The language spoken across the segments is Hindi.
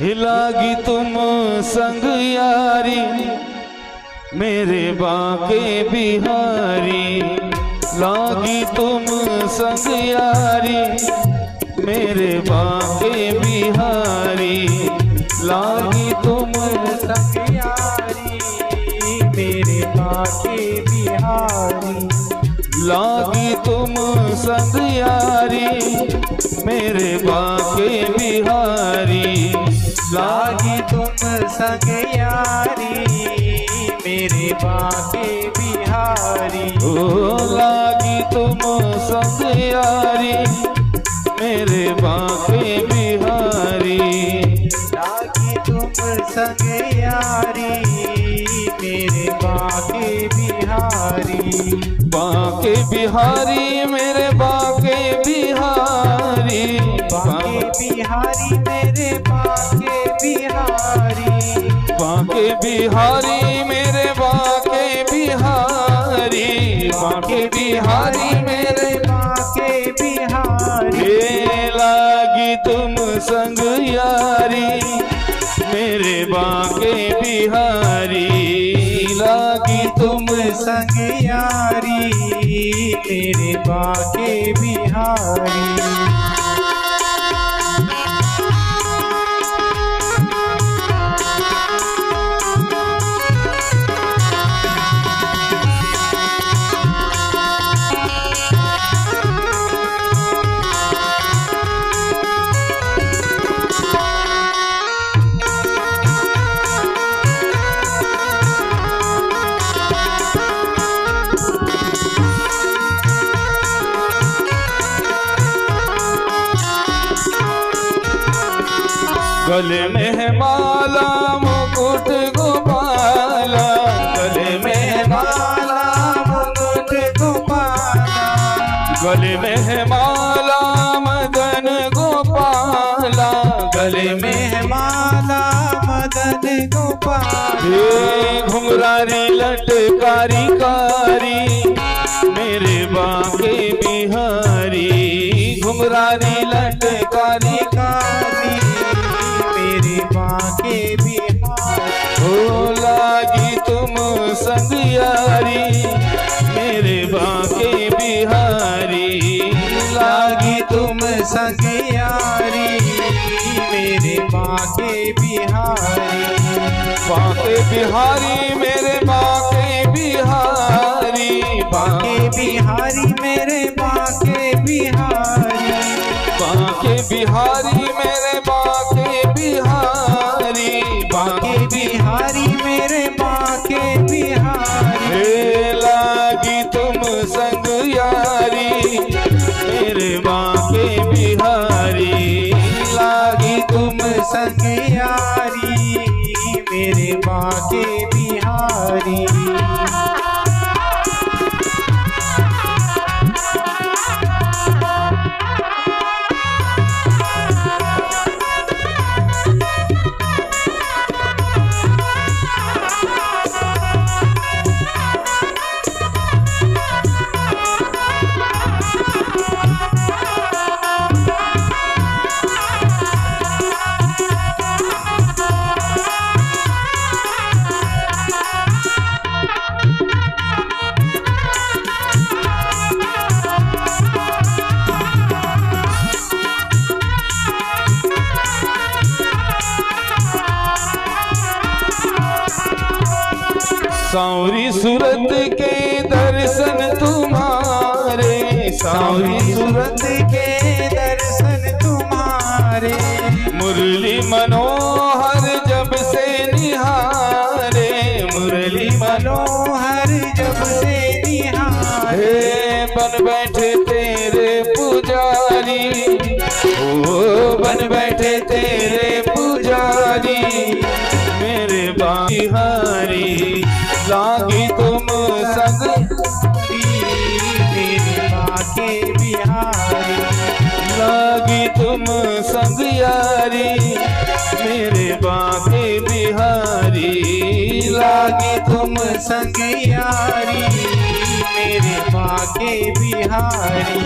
हिलागी तुम संग यारी मेरे बाके बिहारी, लागी तुम संग यारी मेरे बाके बिहारी, लागी तुम संग यारी मेरे बाके बिहारी, लागी तुम संग यारी मेरे बाके बिहारी, लागी तुम संग यारी मेरे बाके बिहारी, ओ लागी तुम संग यारी मेरे बाके बिहारी, लागी तुम संग यारी मेरे बाके बिहारी, बाके बिहारी मेरे बाके बिहारी, बाके बिहारी मेरे बाके बिहारी, बाके बिहारी मेरे बाके बिहारी, बाके बिहारी मेरे बाके बिहारी, ये लागी तुम संग यारी मेरे बाके बिहारी, लागी तुम संग यारी मेरे बाके बिहारी, गले में है माला मुकुट गोपाला, गले में है माला मुकुट गोपाला, गले में है माला मदन गोपाला, गले में में माला मदन गोपाला, हे घुंघरारी लटकारी कारी मेरे बाके बिहारी, घुंघरारी लटकारी कारी मेरे बाके बिहारी, हो लागी तुम संग यारी मेरे बाके बिहारी, लागी तुम संग यारी मेरे बाके बिहारी, बाके बिहारी मेरे बाके बिहारी, बाके बिहारी मेरे बाके बिहारी, बाके बिहारी मेरे बाके बिहारी, बाके बिहारी मेरे बाके बिहारी, हे लागी तुम संग यारी मेरे बाके बिहारी, लागी तुम संग यारी मेरे बाके बिहारी, सांवरी सूरत के दर्शन तुम्हारे, सांवरी सूरत के दर्शन तुम्हारे, मुरली मनोहर जब से निहारे, मुरली मनोहर जब से निहारे, हे बन बैठे तेरे पुजारी, ओ बन बैठे तेरे पुजारी मेरे बिहारी, लागी तुम संग मेरे बाके बिहारी, लागी तुम संग यारी मेरे बाके बिहारी, लागी तुम संग यारी मेरे बाके बिहारी,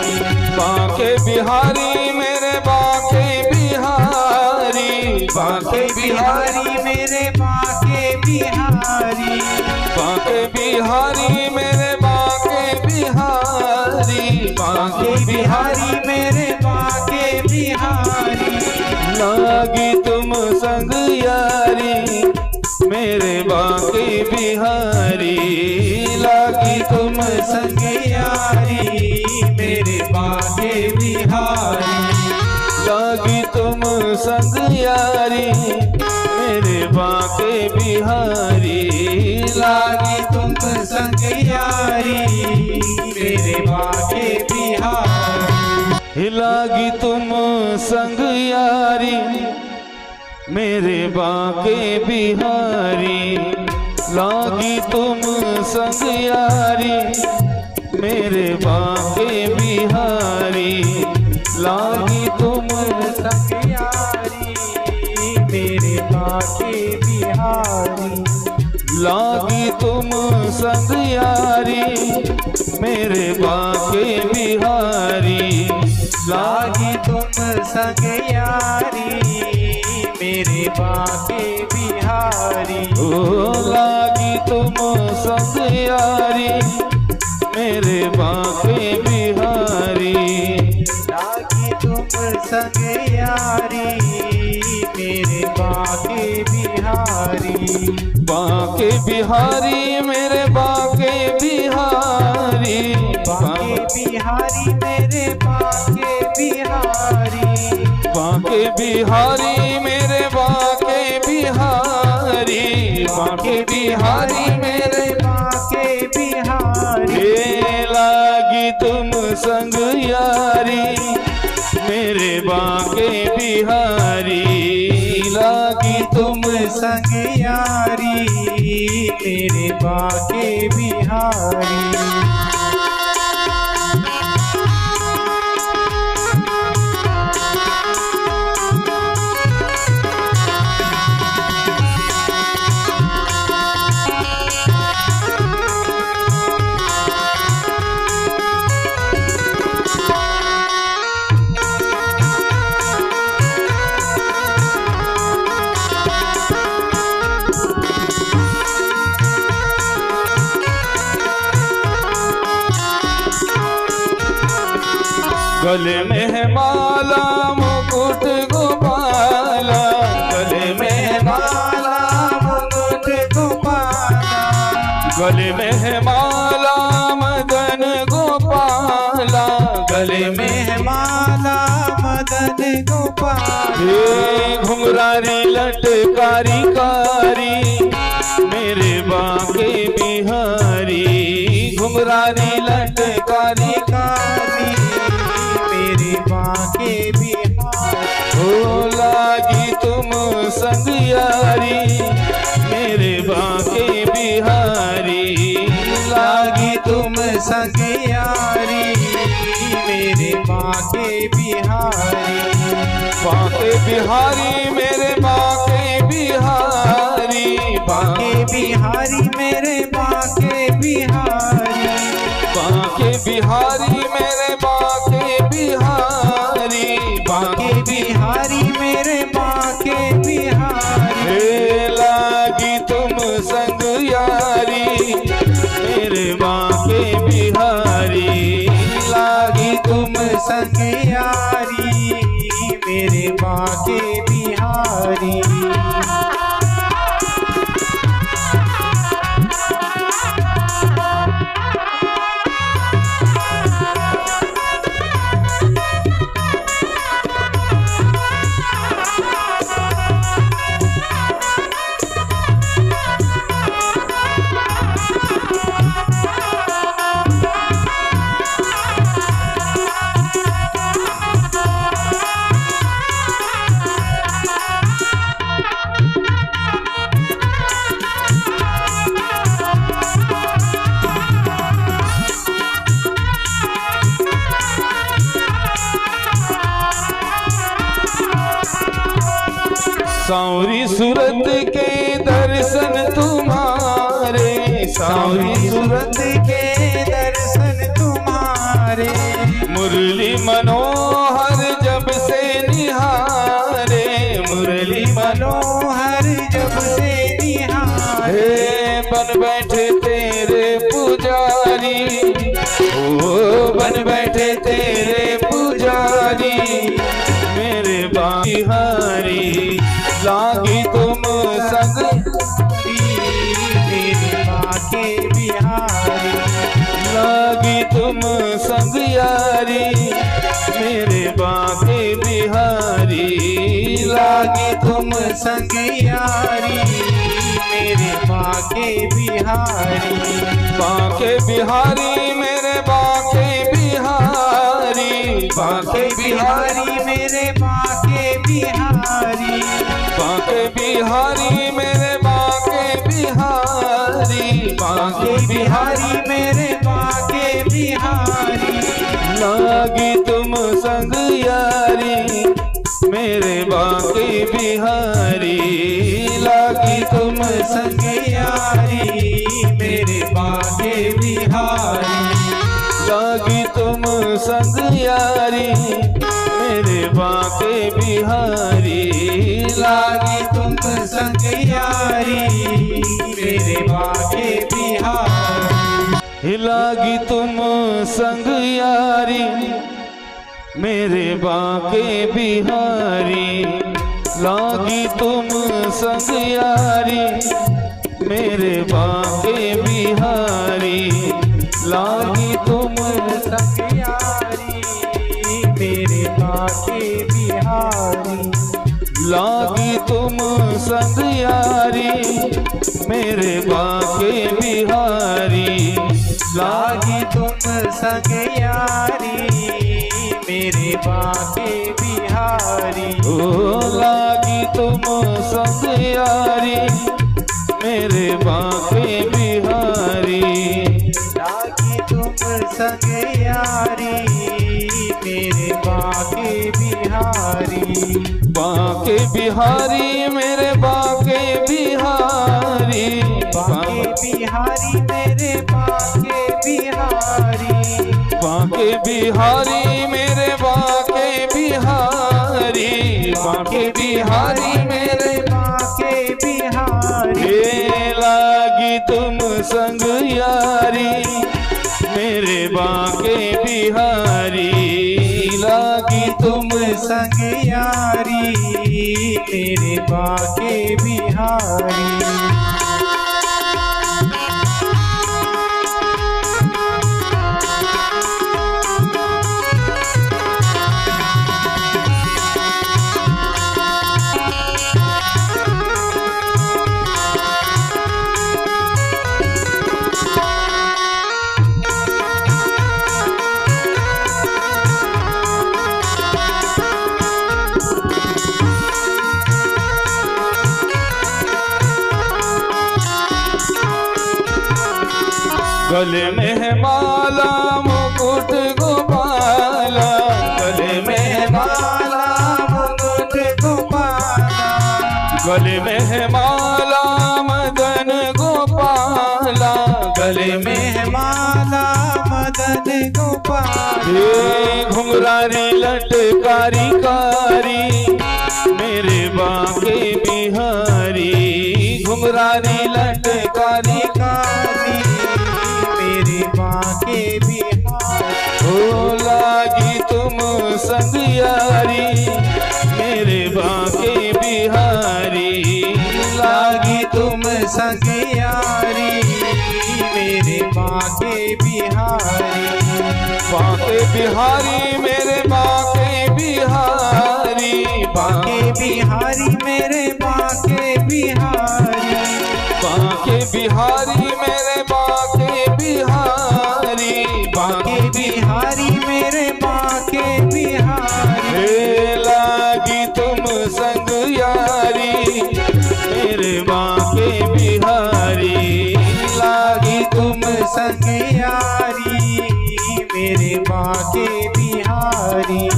बाके बिहारी मेरे बाके बिहारी, बांके बिहारी मेरे बांके बिहारी, बांके बिहारी मेरे बांके बिहारी, बांके बिहारी मेरे बांके बिहारी। लागी तुम संग यारी मेरे बांके बिहारी, लागी तुम संग यारी मेरे बांके बिहारी, लागी तुम संग यारी मेरे बांके बिहारी, लागी तुम संग यारी मेरे बांके बिहारी, लागी तुम संग यारी मेरे बांके बिहारी, लागी तुम संग यारी मेरे बांके बिहारी, लागी तुम संग यारी मेरे बांके बिहारी, लागी तुम संग यारी मेरे बांके बिहारी, लागी तुम संग यारी मेरे बांके बिहारी, ओ लागी तुम संग यारी मेरे बांके बिहारी, लागी तुम संग यारी मेरे बांके बिहारी, बांके बिहारी मेरे बांके बिहारी, बांके बिहारी मेरे बांके बिहारी, बांके बिहारी मेरे बांके बिहारी, बांके बिहारी मेरे बांके बिहारी, लागी तुम संग यारी मेरे बांके बिहारी, लागी तुम संग यारी मेरे बांके बिहारी। गले में है माला मुकुट गोपाला, गले में है माला मुकुट गोपाला, गले में है माला मदन गोपाला, गले में में माला मदन गोपाला, हे घुंघरारी लटकारी कारी मेरे बांके बिहारी, घुंघरारी लटकारी कारी मेरे बांके बिहारी, ओ लागी तुम संग यारी मेरे बांके बिहारी, लागी तुम संग यारी मेरे बांके बिहारी, बांके बिहारी मेरे बांके बिहारी, बांके बिहारी मेरे बांके बिहारी, बांके बिहारी मेरे बांके बिहारी, बांके बिहारी मेरे बांके बिहारी, हे लागी तुम संग यारी मेरे बांके बिहारी, लागी तुम संग यारी मेरे बांके बिहारी। सांवरी सूरत के दर्शन तुम्हारे, सांवरी सूरत के दर्शन तुम्हारे, मुरली मनोहर जब से निहारे, मुरली मनोहर जब से निहारे, हे बन बैठे तेरे पुजारी, ओ बन बैठे तेरे पुजारी, मेरे बिहारी लागी तुम संग, मेरे बाके बिहारी, लागी तुम संग यारी, मेरे बाके बिहारी, लागी तुम संग यारी, मेरे बाके बिहारी, बाके बिहारी मेरे बाके बिहारी, बाके बिहारी मेरे बाके बिहारी, बाके बिहारी मेरे बाके बिहारी, बाके बिहारी मेरे बाके बिहारी, लागी तुम संग यारी, मेरे बाके बिहारी, लागी तुम संग यारी, मेरे बाके बिहारी, लागी तुम संग यारी, मेरे बाके बिहारी, लागी तुम संग यारी, मेरे बाके बिहारी, लागी तुम संग यारी, मेरे बाके बिहारी, लागी तुम संग यारी, मेरे बाके बिहारी, लागी तुम संग यारी, मेरे बाके बिहारी, लागी तुम संग यारी, मेरे बाके बिहारी, लागी तुम संग यारी, मेरे बाके बिहारी, ओ लागी तुम संग यारी, मेरे बाके बिहारी, लागी तुम संग यारी, मेरे बाके बिहारी, बाके बिहारी मेरे बाके बिहारी, बाके बिहारी मेरे बाके बिहारी, बाके बिहारी मेरे बाके बिहारी, बाके बिहारी मेरे बाके बिहारी, हे लागी तुम संग यारी, मेरे बाके बिहारी, लागी तुम संग यारी, मेरे बाके बिहारी, गले में है माला मुकुट गोपाला, गले में है माला मुकुट गोपाला, गले में है माला मदन गोपाला, गले में में माला मदन गोपाल, हे घुंघरारी लटकारी कारी, मेरे बाके बिहारी, घुंघरारी लटकारी कारी, मेरे बाके बिहारी, ओ लागी तुम संग यारी, मेरे बाके बिहारी, लागी तुम संग यारी, मेरे बाके बिहारी, बाके बिहारी मेरे बाके बिहारी, बाके बिहारी मेरे बाके बिहारी, बाके बिहारी मेरे बाके बिहारी, बाके बिहारी मेरे बाके बिहारी, हे लागी तुम संग यारी, मेरे बाके बिहारी, लागी तुम संग यारी, मेरे बाके बिहारी,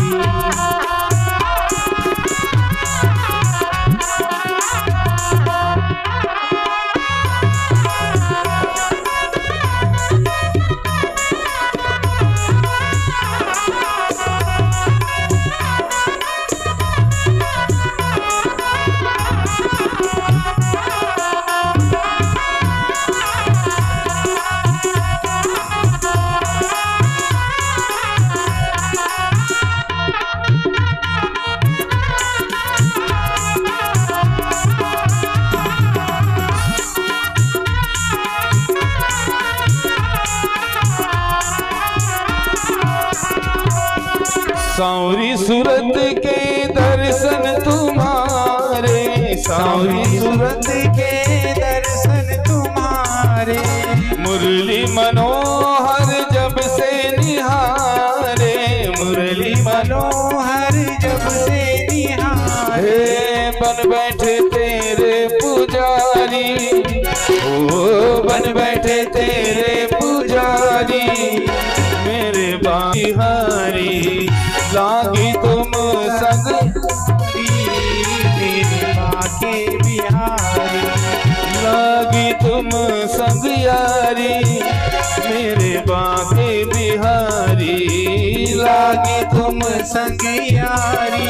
सांवरी सूरत के दर्शन तुम्हारे, सांवरी सूरत के दर्शन तुम्हारे, मुरली मनोहर जब से निहारे, मुरली मनोहर जब से निहारे, बन बैठे तेरे पुजारी, ओ बन बैठे तेरे पुजारी, मेरे बिहारी लागी तुम संग, मेरे बाके बिहारी लागी तुम संग यारी, मेरे बाके बिहारी लागी तुम संग यारी,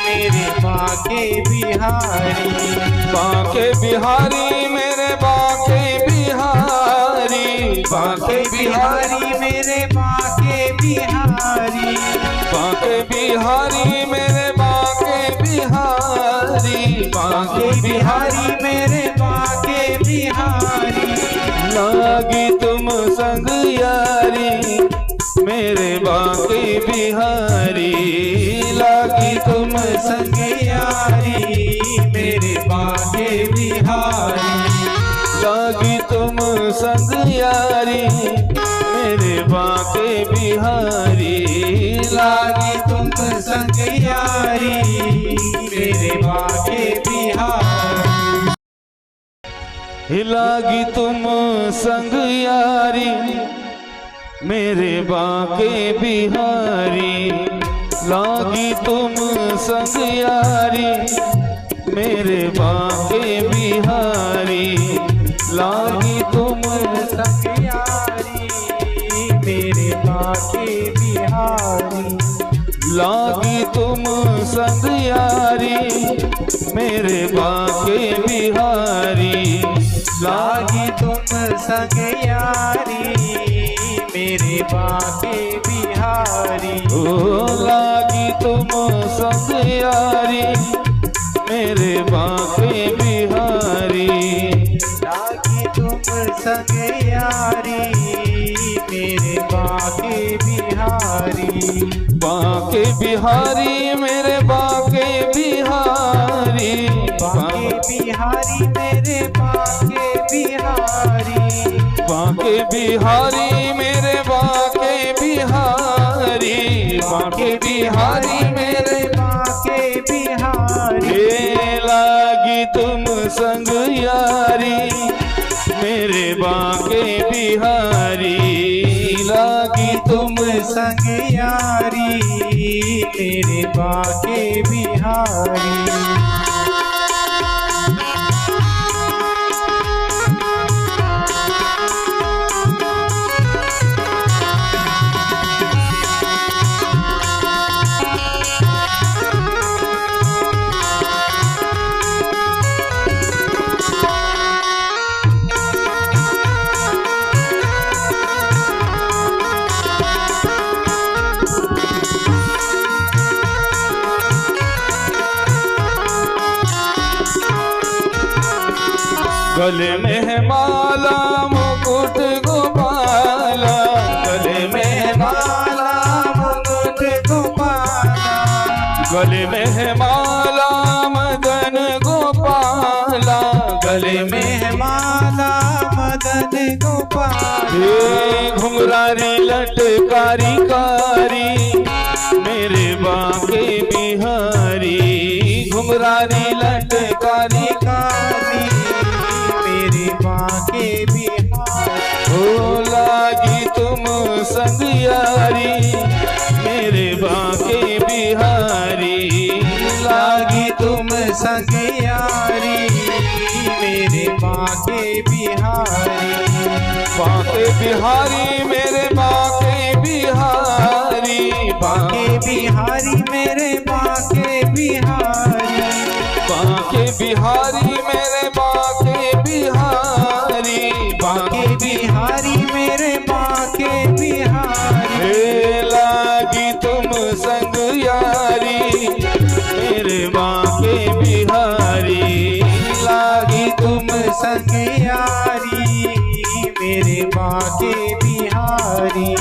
मेरे बाके बिहारी, बाके बिहारी मेरे बाके बिहारी, बाके बिहारी मेरे बाके बिहारी, बाके बिहारी मेरे बाके बिहारी, बाके बिहारी मेरे बाके बिहारी, लागी तुम संग यारी, मेरे बाके बिहारी लागी तुम संग यारी, मेरे बाके बिहारी लागी तुम संग यारी, मेरे बाके बिहारी लागी तुम संग यारी, मेरे बाके बिहारी, लागी तुम संग यारी, मेरे बाके बिहारी लागी तुम संग यारी, मेरे बाके बिहारी लागी तुम संग यारी, मेरे बाके बिहारी लागी तुम संग यारी, मेरे बाके बिहारी लागी तुम संग यारी, मेरे बाके बिहारी, ओ लागी तुम संग यारी, मेरे बाके बिहारी लागी तुम संग यारी, मेरे बाके बिहारी, बाके बिहारी मेरे बाके बिहारी, बाके बिहारी मेरे बाके बिहारी, बाके बिहारी मेरे बाके बिहारी, बाके बिहारी मेरे बाके बिहारी, लागी तुम संग यारी, मेरे बाके बिहारी लागी तुम संग यारी, मेरे बाके बिहारी, गले में है माला मुकुट गोपाला, गले में है माला मुकुट गोपाला, गले में है माला मदन गोपाला, गले में में माला मदन गोपाल, हे घुंघरारी लटकारी कारी, मेरे बाके बिहारी घुंघरारी लटकारी कारी, मेरे बाके बिहारी, हो लागी तुम संग यारी, मेरे बाके बिहारी लागी तुम संग यारी, मेरे बाके बिहारी, बाके बिहारी मेरे बाके बिहारी, बाके बिहारी मेरे बाके बिहारी, बाके बिहारी मेरे बाके बिहारी, बाके बिहारी मेरे बाके बिहारी। हे लागी तुम संग यारी मेरे बाके बिहारी, लागी तुम संग यारी मेरे बाके बिहारी।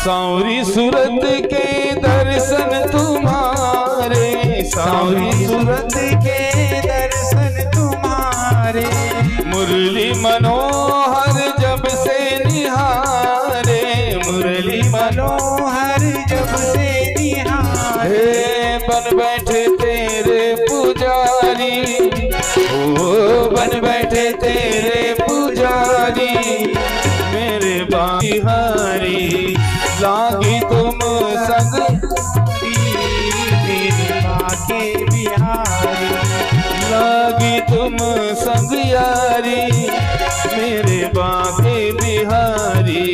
सांवरी सूरत के दर्शन तुम्हारे, सांवरी सूरत के दर्शन तुम्हारे। मुरली मनोहर जब से निहारे, मुरली मनोहर जब से निहारे। हे बन बैठे तेरे पुजारी, ओ बन बैठे तेरे पुजारी मेरे बिहारी, लागी तुम संग मेरे बाके बिहारी। लागी तुम संग यारी मेरे बाके बिहारी,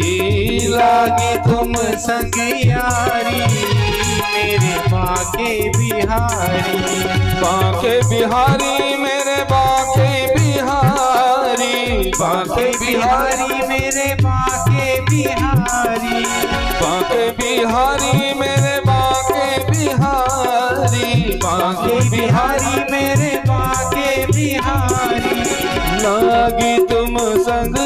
लागी तुम संग यारी मेरे बाके बिहारी। बाके बिहारी मेरे बाके बिहारी, बाके बिहारी मेरे बाके बिहारी। बाके बिहारी मेरे बाके बिहारी, बाके बिहारी मेरे बाके बिहारी। लागी तुम संग